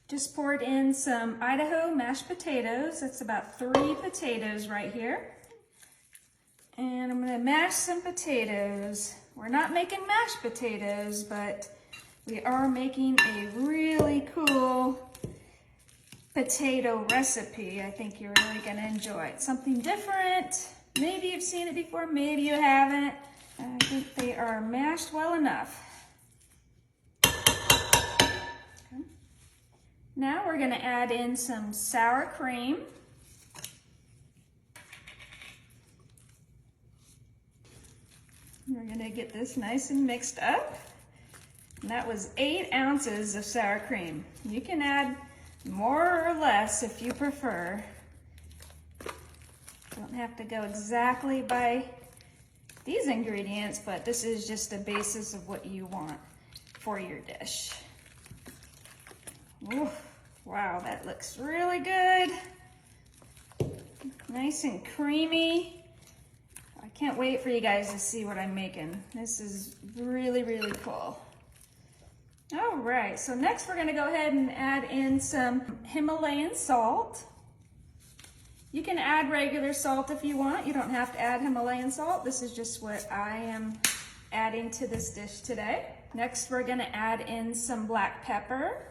Just poured in some Idaho mashed potatoes. That's about 3 potatoes right here. And I'm gonna mash some potatoes. We're not making mashed potatoes, but we are making a really cool potato recipe. I think you're really gonna enjoy it. Something different. Maybe you've seen it before, maybe you haven't. I think they are mashed well enough. Okay. Now we're gonna add in some sour cream. We're gonna get this nice and mixed up. And that was 8 ounces of sour cream. You can add more or less if you prefer. Don't have to go exactly by these ingredients, but this is just the basis of what you want for your dish. Ooh, wow, that looks really good. Nice and creamy. I can't wait for you guys to see what I'm making. This is really, really cool. All right, so next we're gonna go ahead and add in some Himalayan salt. You can add regular salt if you want. You don't have to add Himalayan salt. This is just what I am adding to this dish today. Next, we're gonna add in some black pepper.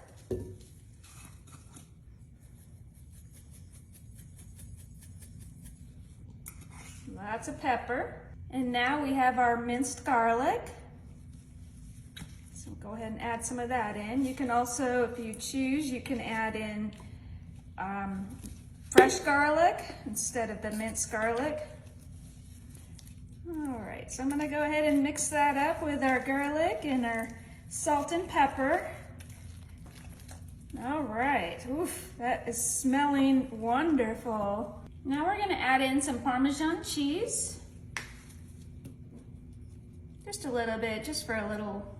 Lots of pepper. And now we have our minced garlic. So go ahead and add some of that in. You can also, if you choose, you can add in fresh garlic instead of the minced garlic. All right, so I'm gonna go ahead and mix that up with our garlic and our salt and pepper. All right, oof, that is smelling wonderful. Now we're gonna add in some Parmesan cheese. Just a little bit, just for a little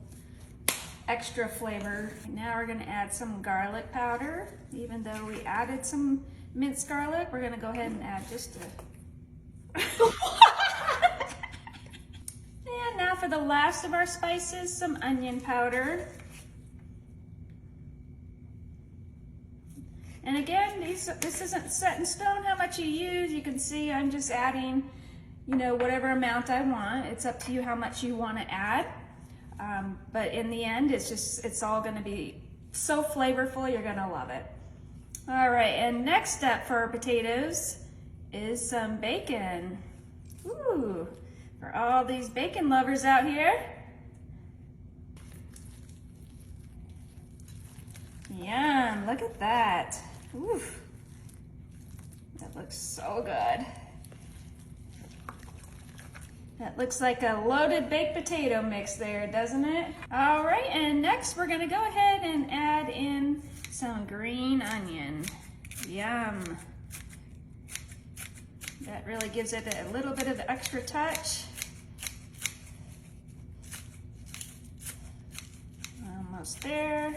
extra flavor. Now we're gonna add some garlic powder. Even though we added some minced garlic, we're gonna go ahead and add just a... And now for the last of our spices, some onion powder. And again, this isn't set in stone how much you use. You can see I'm just adding, you know, whatever amount I want. It's up to you how much you want to add. But in the end, it's all going to be so flavorful, you're going to love it. All right, and next step for our potatoes is some bacon. Ooh, for all these bacon lovers out here. Yum, look at that. Ooh, that looks so good. That looks like a loaded baked potato mix there, doesn't it? All right, and next we're gonna go ahead and add in some green onion. Yum. That really gives it a little bit of extra touch. Almost there.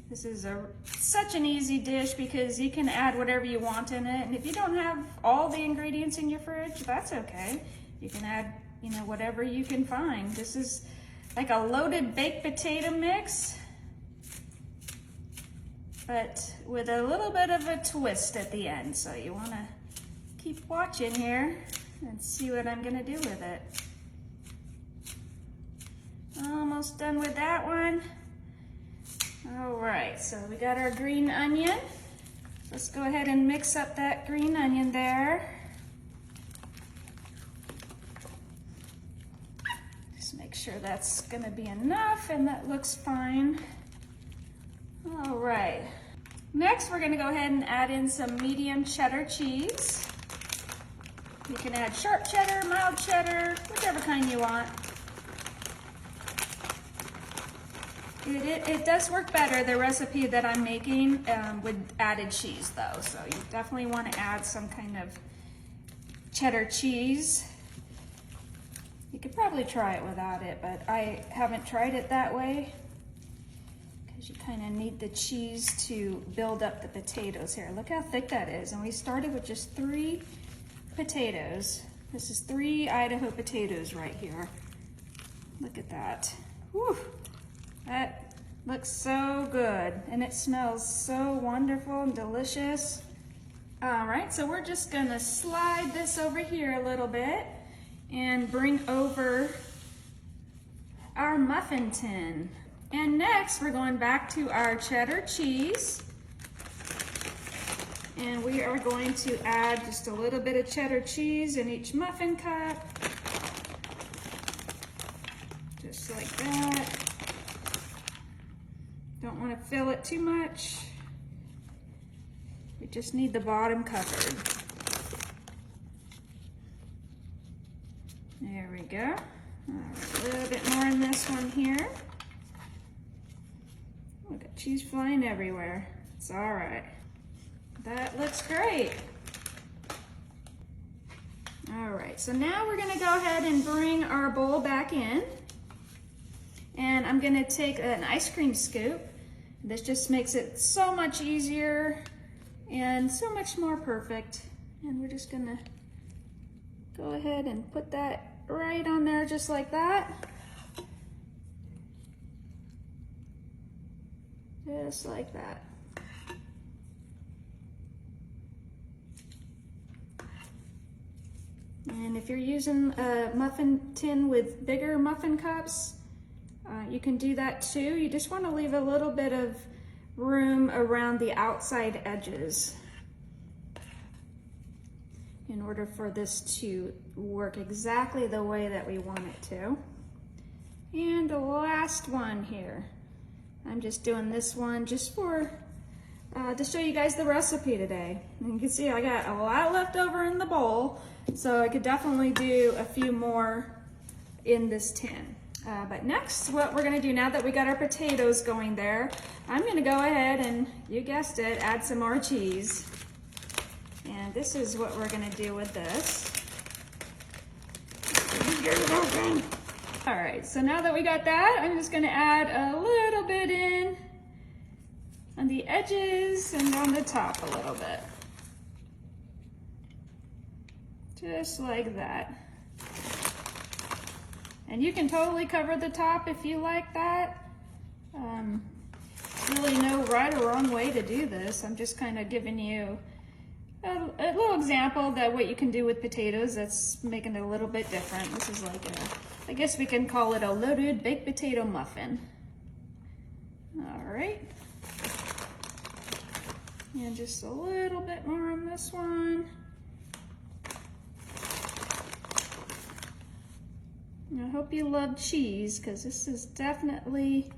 This is such an easy dish because you can add whatever you want in it. And if you don't have all the ingredients in your fridge, that's okay. You can add, you know, whatever you can find. This is like a loaded baked potato mix, but with a little bit of a twist at the end. So you wanna keep watching here and see what I'm gonna do with it. Almost done with that one. All right, so we got our green onion. Let's go ahead and mix up that green onion there. Just make sure that's gonna be enough, and that looks fine. All right, next we're gonna go ahead and add in some medium cheddar cheese. You can add sharp cheddar, mild cheddar, whichever kind you want. It does work better, the recipe that I'm making, with added cheese though. So you definitely want to add some kind of cheddar cheese. You could probably try it without it, but I haven't tried it that way because you kind of need the cheese to build up the potatoes here. Look how thick that is. And we started with just 3 potatoes. This is 3 Idaho potatoes right here. Look at that. Whew. That Looks so good, and it smells so wonderful and delicious. All right, so we're just gonna slide this over here a little bit and bring over our muffin tin. And next, we're going back to our cheddar cheese. And we are going to add just a little bit of cheddar cheese in each muffin cup. Just like that. Don't want to fill it too much. We just need the bottom covered. There we go. All right, a little bit more in this one here. Look at cheese flying everywhere. It's all right. That looks great. All right, so now we're gonna go ahead and bring our bowl back in. And I'm gonna take an ice cream scoop. This just makes it so much easier and so much more perfect. And we're just gonna go ahead and put that right on there just like that. Just like that. And if you're using a muffin tin with bigger muffin cups, you can do that too. You just want to leave a little bit of room around the outside edges in order for this to work exactly the way that we want it to. And the last one here. I'm just doing this one just for to show you guys the recipe today. And you can see I got a lot left over in the bowl, so I could definitely do a few more in this tin. But next, what we're gonna do now that we got our potatoes going there, I'm gonna go ahead and, you guessed it, add some more cheese. And this is what we're gonna do with this. All right, so now that we got that, I'm just gonna add a little bit in on the edges and on the top a little bit. Just like that. And you can totally cover the top if you like that. Really no right or wrong way to do this. I'm just kind of giving you a little example that what you can do with potatoes that's making it a little bit different. This is like a, I guess we can call it a loaded baked potato muffin. All right. And just a little bit more on this one. I hope you love cheese, because this is definitely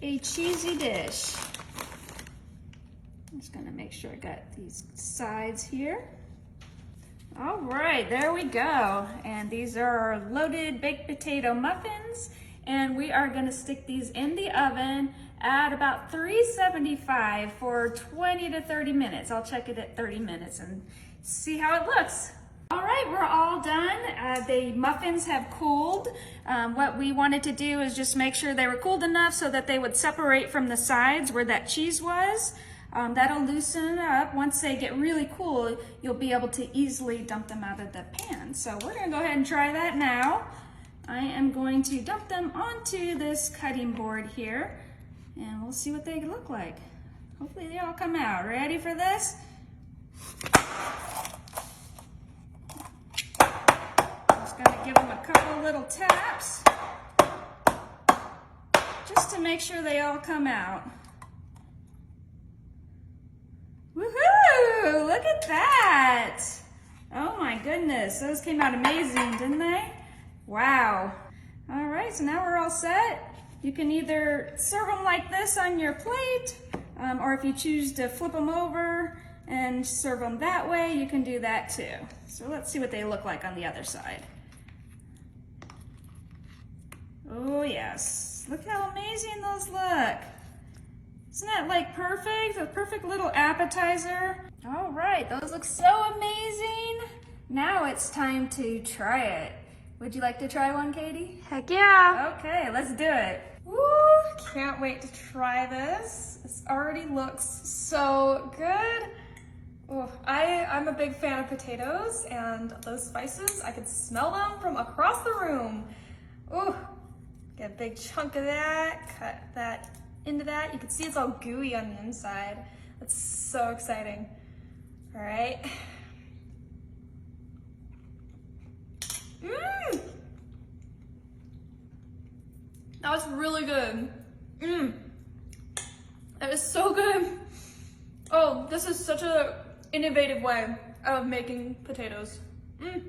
a cheesy dish. I'm just gonna make sure I got these sides here. All right, there we go. And these are our loaded baked potato muffins. And we are gonna stick these in the oven at about 375 for 20 to 30 minutes. I'll check it at 30 minutes and see how it looks. All right, we're all done. The muffins have cooled. What we wanted to do is just make sure they were cooled enough so that they would separate from the sides where that cheese was. That'll loosen it up. Once they get really cool, you'll be able to easily dump them out of the pan. So we're gonna go ahead and try that now. I am going to dump them onto this cutting board here, and we'll see what they look like. Hopefully they all come out. Ready for this? Gonna give them a couple little taps just to make sure they all come out. Woohoo! Look at that! Oh my goodness, those came out amazing, didn't they? Wow. All right, so now we're all set. You can either serve them like this on your plate, or if you choose to flip them over and serve them that way, you can do that too. So let's see what they look like on the other side. Oh yes, look how amazing those look. Isn't that like perfect? A perfect little appetizer. All right, those look so amazing. Now it's time to try it. Would you like to try one, Katie? Heck yeah. Okay, let's do it. Woo, can't wait to try this. This already looks so good. Oh, I'm a big fan of potatoes, and those spices, I could smell them from across the room. Ooh. Get a big chunk of that, cut that into that. You can see it's all gooey on the inside. That's so exciting. All right. Mmm! That was really good. Mmm! That is so good. Oh, this is such a innovative way of making potatoes. Mmm!